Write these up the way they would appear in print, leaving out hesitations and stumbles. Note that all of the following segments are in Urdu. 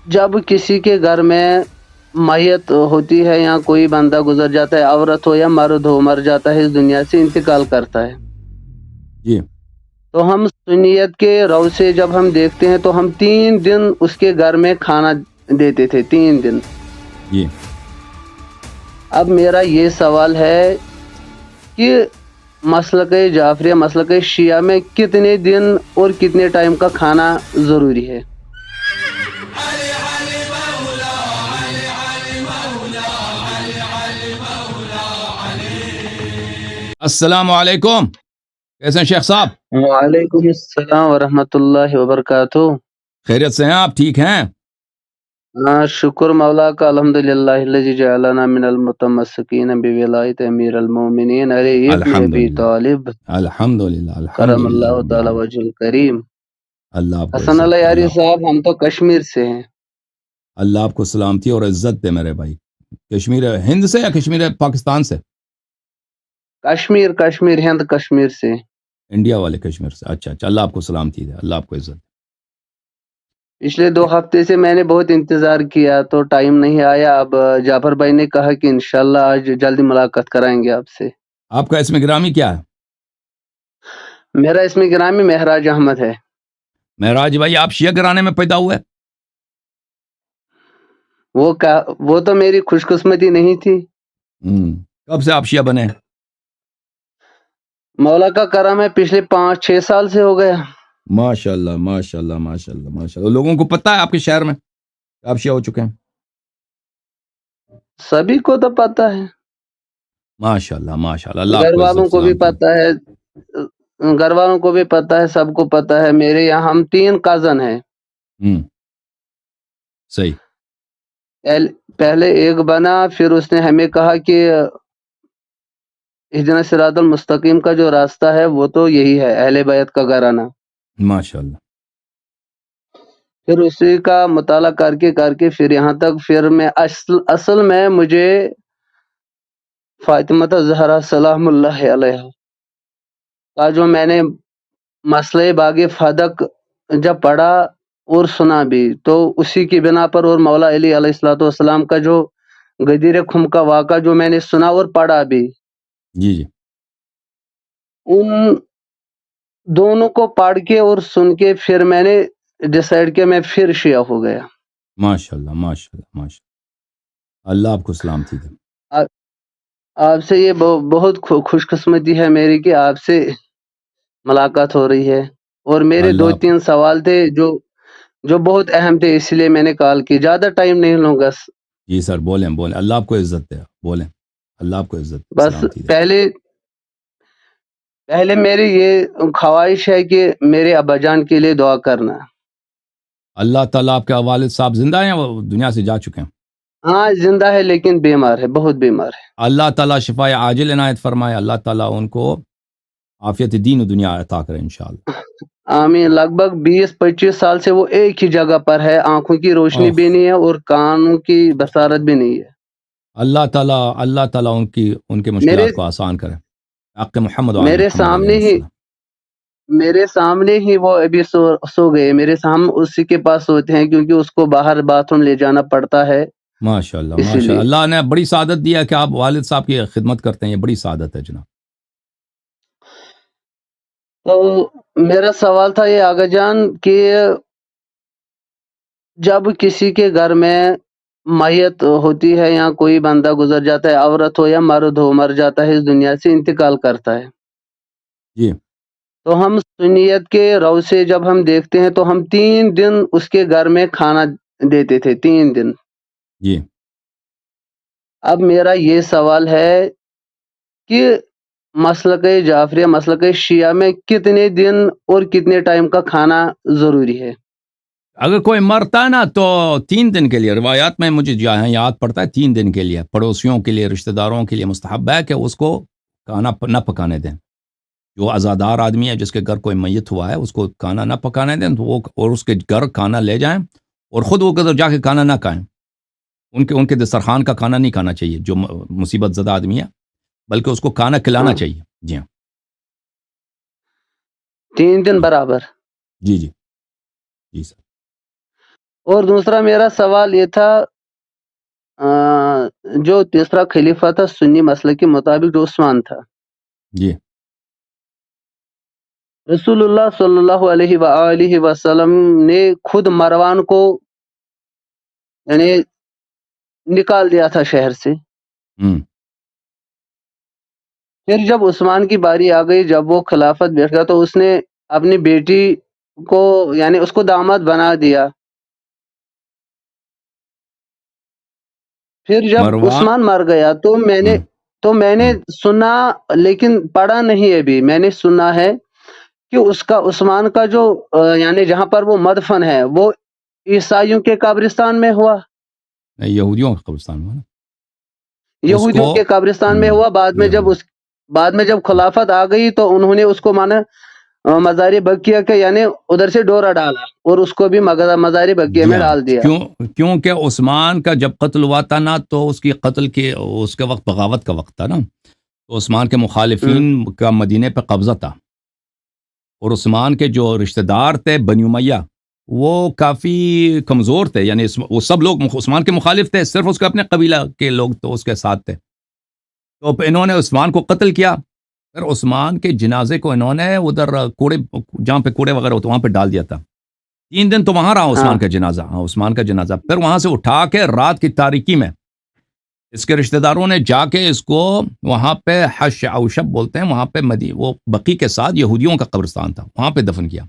جب کسی کے گھر میں میت ہوتی ہے یا کوئی بندہ گزر جاتا ہے، عورت ہو یا مرد ہو، مر جاتا ہے، اس دنیا سے انتقال کرتا ہے، جی تو ہم سنیت کے رو سے جب ہم دیکھتے ہیں تو ہم 3 دن اس کے گھر میں کھانا دیتے تھے، 3 دن۔ جی اب میرا یہ سوال ہے کہ مسلک جعفریہ، مسلک شیعہ میں کتنے دن اور کتنے ٹائم کا کھانا ضروری ہے؟ السلام علیکم، کیسے ہیں شیخ صاحب؟ وعلیکم السلام ورحمۃ اللہ وبرکاتہ۔ خیریت سے ہیں آپ؟ ٹھیک ہیں؟ ہاں، شکر مولا کا، الحمدللہ الذی جعلنا من المتمسکین بولایت امیر المومنین علی ابن ابی الحمدللہ طالب الحمدللہ کرم الحمدللہ اللہ رب تعالی العالمین۔ وجہ الکریم۔ اللہ آپ کو حسن عزت اللہ دے، یاری صاحب، ہم تو کشمیر سے ہیں۔ اللہ آپ کو سلامتی اور عزت دے میرے بھائی۔ کشمیر ہند سے یا کشمیر پاکستان سے؟ کشمیر ہند کشمیر سے۔ انڈیا والے کشمیر سے، اچھا اچھا، اللہ آپ کو سلامتی دے، اللہ آپ کو عزت پچھلے 2 ہفتے سے میں نے بہت انتظار کیا تو ٹائم نہیں آیا۔ اب جعفر بھائی نے کہا کہ انشاءاللہ آج جلدی ملاقات کرائیں گے آپ سے۔ آپ کا اسم گرامی کیا ہے؟ میرا اسم گرامی مہراج احمد ہے۔ مہراج بھائی، آپ شیعہ گھرانے میں پیدا ہوئے؟ وہ تو میری خوش قسمتی نہیں تھی۔ کب سے آپ شیعہ بنے؟ مولا کا کرم ہے، پچھلے 5-6 سال سے ہو گیا۔ ماشاء اللہ ماشاء اللہ ماشاء اللہ ماشاء اللہ۔ لوگوں کو پتہ ہے آپ کے شہر میں آپ شیعہ ہو چکے ہیں؟ سبھی کو تو پتہ ہے، ماشاء اللہ ماشاء اللہ، اللہ آپ گھر کو والوں عزت کو بھی سلامتی دے۔ پتہ ہے، گھر والوں کو بھی پتہ ہے، سب کو پتہ ہے۔ میرے یہاں ہم 3 کزن ہیں۔ صحیح۔ پہلے ایک بنا، پھر اس نے ہمیں کہا کہ اہدنا الصراط المستقیم کا جو راستہ ہے وہ تو یہی ہے، اہل بیت کا گھرانہ۔ ماشاء اللہ۔ پھر اسی کا مطالعہ کر کے پھر یہاں تک، پھر میں اصل میں مجھے فاطمہ زہرا سلام اللہ علیہ کا جو میں نے مسئلہ باغ فدق جب پڑھا اور سنا بھی، تو اسی کی بنا پر، اور مولا علی علیہ الصلوۃ والسلام کا جو غدیر خم کا واقعہ جو میں نے سنا اور پڑھا بھی، جی جی۔ ان دونوں کو پڑھ کے اور سن کے پھر میں نے ڈیسائیڈ کیا میں پھر شیعہ ہو گیا۔ ماشاء اللہ ماشاء اللہ ماشاء اللہ، اللہ آپ کو سلامتی دے۔ آپ سے یہ بہت خوش قسمتی ہے میری کہ آپ سے ملاقات ہو رہی ہے، اور میرے اللہ آپ 2-3 سوال تھے جو بہت اہم تھے، اس لیے میں نے کال کی۔ زیادہ ٹائم نہیں لوں گا، جی سر، بولیں بولیں، اللہ آپ کو عزت دے، بولیں، اللہ آپ کو عزت بس سلامتی دے۔ پہلے میری یہ خواہش ہے کہ میرے ابا جان کے لیے دعا کرنا۔ اللہ تعالیٰ آپ کے والد صاحب زندہ ہیں، وہ دنیا سے جا چکے ہیں؟ ہاں زندہ ہے، لیکن بیمار ہے، بہت بیمار ہے۔ اللہ تعالیٰ شفائے عاجل عنایت فرمائے، اللہ تعالیٰ ان کو عافیت دین و دنیا عطا کرے انشاءاللہ۔ آمین۔ لگ بھگ 20-25 سال سے وہ ایک ہی جگہ پر ہے، آنکھوں کی روشنی بھی نہیں ہے اور کانوں کی بصارت بھی نہیں ہے۔ اللہ تعالیٰ ان کے مشکلات کو آسان کرے۔ حق محمد و آل محمد علیہ السلام۔ میرے سامنے ہی وہ ابھی سو گئے، میرے سامنے اسی کے پاس سوتے ہیں، کیونکہ اس کو باہر باتھ روم لے جانا پڑتا ہے، ماشاء اللہ اسی ماشاء لیے۔ اللہ، اللہ نے بڑی سعادت دیا کہ آپ والد صاحب کی خدمت کرتے ہیں، یہ بڑی سعادت ہے جناب۔ تو میرا سوال تھا یہ آغا جان کہ جب کسی کے گھر میں میت ہوتی ہے یا کوئی بندہ گزر جاتا ہے، عورت ہو یا مرد ہو، مر جاتا ہے، اس دنیا سے انتقال کرتا ہے، جی تو ہم سنیت کے رو سے جب ہم دیکھتے ہیں تو ہم 3 دن اس کے گھر میں کھانا دیتے تھے، 3 دن۔ جی۔ اب میرا یہ سوال ہے کہ مسلک جعفریہ، مسلک شیعہ میں کتنے دن اور کتنے ٹائم کا کھانا ضروری ہے؟ اگر کوئی مرتا ہے نا تو 3 دن کے لیے، روایات میں مجھے جہاں یاد پڑتا ہے 3 دن کے لیے، پڑوسیوں کے لیے، رشتہ داروں کے لیے مستحب ہے کہ اس کو کھانا نہ پکانے دیں۔ جو عزادار آدمی ہے جس کے گھر کوئی میت ہوا ہے، اس کو کھانا نہ پکانے دیں، تو وہ اور اس کے گھر کھانا لے جائیں، اور خود وہ گھر جا کے کھانا نہ کھائیں۔ ان کے دسترخوان کا کھانا نہیں کھانا چاہیے جو مصیبت زدہ آدمی ہے، بلکہ اس کو کھانا کھلانا چاہیے۔ جی ہاں، 3 دن برابر؟ جی جی جی سر۔ اور دوسرا میرا سوال یہ تھا، جو تیسرا خلیفہ تھا سنی مسئلے کے مطابق جو عثمان تھا، جی رسول اللہ صلی اللہ علیہ وآلہ وسلم نے خود مروان کو یعنی نکال دیا تھا شہر سے. ہم، پھر جب عثمان کی باری آ گئی، جب وہ خلافت بیٹھ گیا، تو اس نے اپنی بیٹی کو یعنی اس کو داماد بنا دیا. پھر جب مروان عثمان مر گیا تو میں نے سنا، لیکن پڑھا نہیں ابھی، میں نے سنا ہے کہ اس کا عثمان کا جو یعنی جہاں پر وہ مدفن ہے وہ عیسائیوں کے قبرستان میں ہوا، یہودیوں کا قبرستان ہوا نا اس یہودیوں کو. کے قبرستان میں ہوا. بعد میں جب خلافت آ گئی تو انہوں نے اس کو مانا مزار بقیہ کے یعنی ادھر سے ڈورا ڈالا اور اس کو بھی مزار بقیہ میں ڈال دیا. کیونکہ عثمان کا جب قتل ہوا تھا نا تو اس کی قتل کے اس کے وقت بغاوت کا وقت تھا نا، تو عثمان کے مخالفین کا مدینے پہ قبضہ تھا، اور عثمان کے جو رشتہ دار تھے بنی امیہ وہ کافی کمزور تھے، یعنی وہ سب لوگ عثمان کے مخالف تھے، صرف اس کے اپنے قبیلہ کے لوگ تو اس کے ساتھ تھے. تو انہوں نے عثمان کو قتل کیا، پھر عثمان کے جنازے کو انہوں نے ادھر کوڑے جہاں پہ کوڑے وغیرہ ہوتے وہاں پہ ڈال دیا تھا. 3 دن تو وہاں رہا عثمان کا جنازہ. عثمان کا جنازہ پھر وہاں سے اٹھا کے رات کی تاریکی میں اس کے رشتہ داروں نے جا کے اس کو وہاں پہ حش اوشب بولتے ہیں، وہاں پہ وہ بقی کے ساتھ یہودیوں کا قبرستان تھا، وہاں پہ دفن کیا.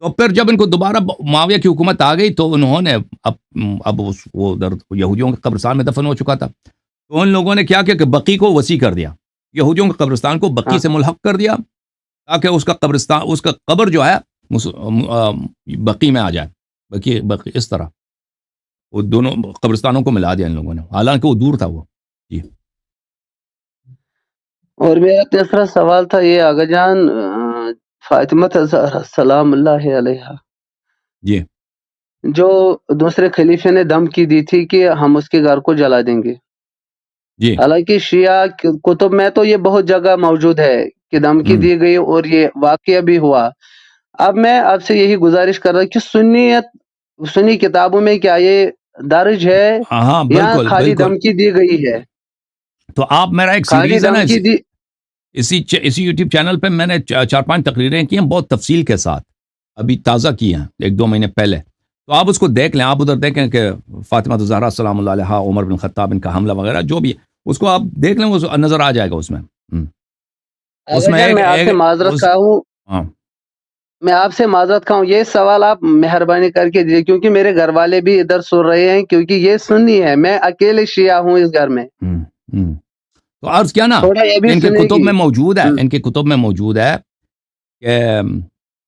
تو پھر جب ان کو دوبارہ معاویہ کی حکومت آ گئی تو انہوں نے اب وہ ادھر یہودیوں کے قبرستان میں دفن ہو چکا تھا، تو ان لوگوں نے کیا کہ بقی کو وسیع کر دیا، یہودیوں کے قبرستان کو بقی سے ملحق کر دیا تاکہ اس کا قبرستان اس کا قبر جو ہے بقی میں آ جائے. بقی اس طرح وہ دونوں قبرستانوں کو ملا دیا ان لوگوں نے، حالانکہ وہ دور تھا وہ. جی اور میرا تیسرا سوال تھا یہ آغا جان، فاطمہ الزہرا سلام اللہ علیہا، جی جو دوسرے خلیفے نے دھمکی دی تھی کہ ہم اس کے گھر کو جلا دیں گے. جی حالانکہ شیعہ کتب میں تو یہ بہت جگہ موجود ہے کہ دھمکی دی گئی اور یہ واقعہ بھی ہوا. اب میں آپ سے یہی گزارش کر رہا ہوں کہ سنی کتابوں میں کیا یہ درج ہے ہاں یا بالکل خالی بالکل. دھمکی دی گئی ہے؟ تو آپ میرا ایک خالی سیریز ہے نا دھمکی دی. اسی یوٹیوب چینل پہ میں نے 4-5 تقریریں کی ہیں بہت تفصیل کے ساتھ، ابھی تازہ کی ہیں 1-2 مہینے پہلے، تو آپ اس کو دیکھ لیں. آپ ادھر دیکھیں کہ فاطمہ الزہرا سلام اللہ علیہا، عمر بن خطاب ان کا حملہ وغیرہ جو بھی اس کو آپ دیکھ لیں، وہ نظر آ جائے گا اس میں. میں آپ سے معذرت خواہ ہوں، ہاں میں آپ سے معذرت خواہ ہوں، یہ سوال آپ مہربانی کر کے دیجیے کیونکہ میرے گھر والے بھی ادھر سن رہے ہیں، کیونکہ یہ سنی ہے، میں اکیلے شیعہ ہوں اس گھر میں. تو عرض کیا نا تھوڑا یہ بھی ان کے سنیں کتب گی. میں موجود ہے، ان کے کتب میں موجود ہے کہ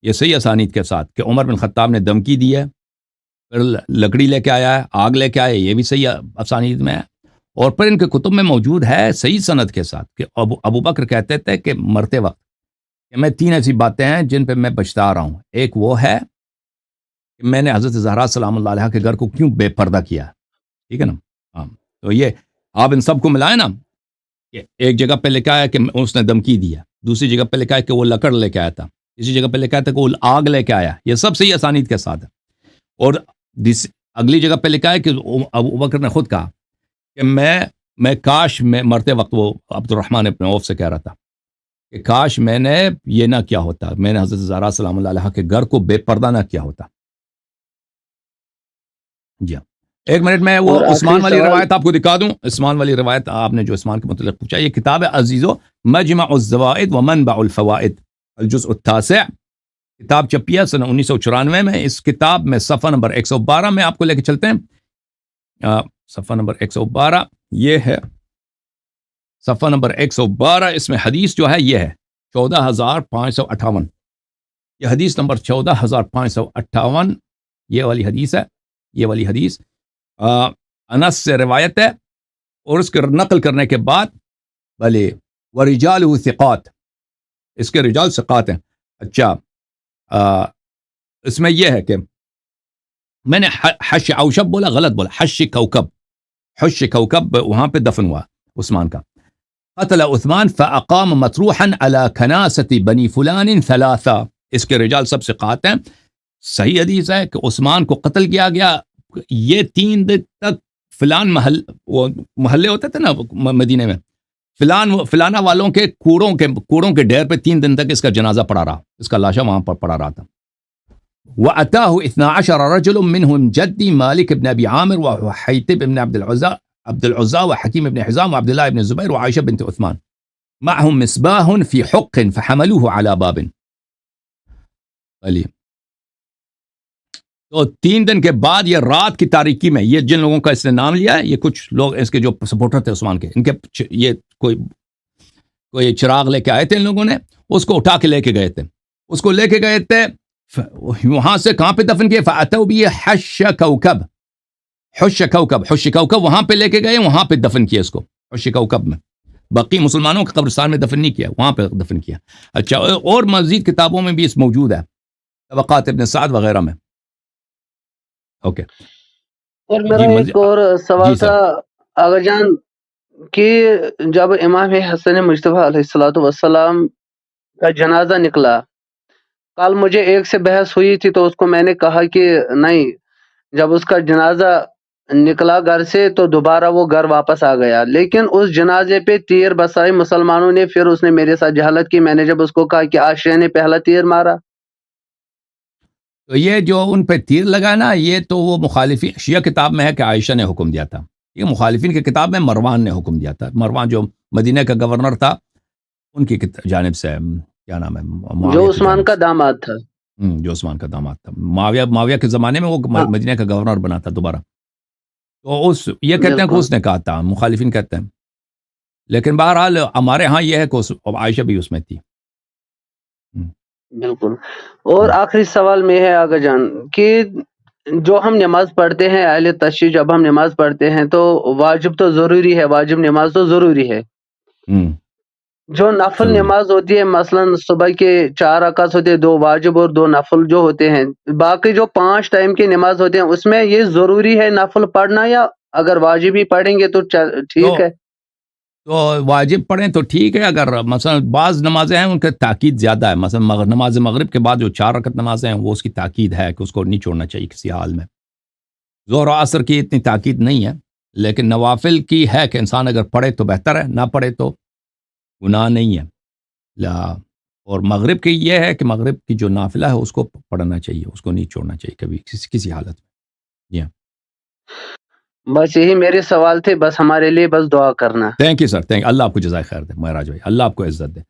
یہ صحیح اسانید کے ساتھ کہ عمر بن خطاب نے دھمکی دی ہے، پھر لکڑی لے کے آیا ہے، آگ لے کے آیا ہے، یہ بھی صحیح اسانید میں ہے. اور پھر ان کے کتب میں موجود ہے صحیح سند کے ساتھ کہ ابو بکر کہتے تھے کہ مرتے وقت کہ میں 3 ایسی باتیں ہیں جن پہ میں پچھتا رہا ہوں. ایک وہ ہے کہ میں نے حضرت زہرا سلام اللہ علیہا کے گھر کو کیوں بے پردہ کیا، ٹھیک ہے نا. ہاں تو یہ آپ ان سب کو ملائیں نا کہ ایک جگہ پہ لکھا ہے کہ اس نے دھمکی دیا، دوسری جگہ پہ لکھا ہے کہ وہ لکڑ لے کے آیا تھا، اسی جگہ پہ لکھا ہے کہ وہ آگ لے کے آیا. یہ سب صحیح اسانید کے ساتھ ہے. اور اگلی جگہ پہ لکھا ہے کہ ابو بکر نے خود کہا کہ میں کاش میں مرتے وقت وہ عبد الرحمن ابن عوف سے کہہ رہا تھا کہ کاش میں نے یہ نہ کیا ہوتا، میں نے حضرت زہرا سلام اللہ علیہا کے گھر کو بے پردہ نہ کیا ہوتا. جی ہاں 1 منٹ میں وہ عثمان والی روایت آپ کو دکھا دوں. عثمان والی روایت آپ نے جو عثمان کے متعلق پوچھا، یہ کتاب ہے عزیزو مجمع الزوائد و منبع الفوائد الجزء التاسع، کتاب چھپی ہے سنہ 1994 میں. اس کتاب میں صفحہ نمبر 112 میں آپ کو لے کے چلتے ہیں. صفحہ نمبر 112 یہ ہے، صفحہ نمبر 112. اس میں حدیث جو ہے یہ ہے 14558، یہ حدیث نمبر 14558 یہ والی حدیث ہے. یہ والی حدیث انس سے روایت ہے، اور اس کے نقل کرنے کے بعد بھلے ورجالہ ثقات، اس کے رجال ثقات ہیں. اچھا اس میں یہ ہے کہ میں نے حش اوشب بولا، غلط بولا، حش کوکب وہاں پہ دفن ہوا عثمان کا. قتل عثمان فاقام مطروحا على کناست بنی فلان ثلاثہ، اس کے رجال سب ثقات ہیں. صحیح حدیث ہے کہ عثمان کو قتل کیا گیا، یہ 3 دن تک فلان وہ محلے ہوتے تھے نا مدینے میں، فلانا والوں کے کوڑوں کے ڈھیر پہ 3 دن تک اس کا جنازہ پڑا رہا، اس کا لاشا وہاں پر پڑا رہا تھا. وَأَتَاهُ 12 رَجُلٌ مِّنْهُمْ جَدِّي مالك بن أبي عامر وحيتب بن عبد العزى وحكيم بن حزام وعبد الله بن الزبير وعائشة بنت عثمان معهم مصباح في حق فحملوه على باب. تو 3 دن کے بعد یہ رات کی تاریکی میں، یہ جن لوگوں کا اس نے نام لیا ہے، یہ کچھ لوگ اس کے جو سپورٹر تھے عثمان کے، ان کے یہ کوئی چراغ لے کے آئے تھے، ان لوگوں نے اس کو اٹھا کے لے کے گئے تھے، اس کو لے کے گئے تھے وہاں سے کہاں پہ دفن کیے، فاتوا بھی حش کوکب وہاں پہ لے کے گئے، وہاں پہ دفن کیا اس کو، حش کوکب میں. باقی مسلمانوں کے قبرستان میں دفن نہیں کیا، وہاں پہ دفن کیا. اچھا، اور مزید کتابوں میں بھی اس موجود ہے، طبقات ابن سعد وغیرہ میں. اوکے. اور میرا ایک اور سوال تھا آغا جان کہ جب امام حسن مجتبیٰ علیہ السلام کا جنازہ نکلا، کل مجھے ایک سے بحث ہوئی تھی تو اس کو میں نے کہا کہ نہیں، جب اس کا جنازہ نکلا گھر سے تو دوبارہ وہ گھر واپس آ گیا، لیکن اس جنازے پہ تیر بسائی مسلمانوں نے، پھر اس نے میرے ساتھ جہالت کی. میں نے جب اس کو کہا کہ عائشہ نے پہلا تیر مارا، تو یہ جو ان پہ تیر لگا نا، یہ تو وہ مخالفین شیعہ کتاب میں ہے کہ عائشہ نے حکم دیا تھا. یہ مخالفین کی کتاب میں مروان نے حکم دیا تھا. مروان جو مدینہ کا گورنر تھا، ان کی جانب سے، کیا نام ہے، جو عثمان کا داماد تھا، جو عثمان کا داماد تھا، معاویہ کے زمانے میں وہ مدینہ کا گورنر بنا تھا دوبارہ. تو یہ کہتے ہیں کہ اس نے کہا تھا، مخالفین کہتے ہیں. لیکن بہرحال ہمارے ہاں یہ ہے کہ عائشہ بھی اس میں تھی. بالکل. اور آخری سوال میں ہے آغا جان کہ جو ہم نماز پڑھتے ہیں، اہل تشیع جب ہم نماز پڑھتے ہیں تو واجب تو ضروری ہے، واجب نماز تو ضروری ہے. جو نفل نماز ہوتی ہے، مثلا صبح کے 4 رکعت ہوتے ہیں، 2 واجب اور 2 نفل جو ہوتے ہیں، باقی جو 5 ٹائم کی نماز ہوتے ہیں، اس میں یہ ضروری ہے نفل پڑھنا، یا اگر واجب ہی پڑھیں گے تو ٹھیک ہے؟ تو واجب پڑھیں تو ٹھیک ہے. اگر مثلا بعض نمازیں ہیں ان کا تاکید زیادہ ہے، مثلا نماز مغرب کے بعد جو 4 رکعت نمازیں ہیں وہ اس کی تاکید ہے کہ اس کو نہیں چھوڑنا چاہیے کسی حال میں. ظہر و عصر کی اتنی تاکید نہیں ہے، لیکن نوافل کی ہے کہ انسان اگر پڑھے تو بہتر ہے، نہ پڑھے تو گناہ نہیں ہے. اور مغرب کی یہ ہے کہ مغرب کی جو نافلہ ہے اس کو پڑھنا چاہیے، اس کو نہیں چھوڑنا چاہیے کبھی کسی حالت میں. بس یہی میرے سوال تھے، بس ہمارے لیے بس دعا کرنا. تھینک یو سر، اللہ آپ کو جزائے خیر دے، مہراج بھائی، اللہ آپ کو عزت دے.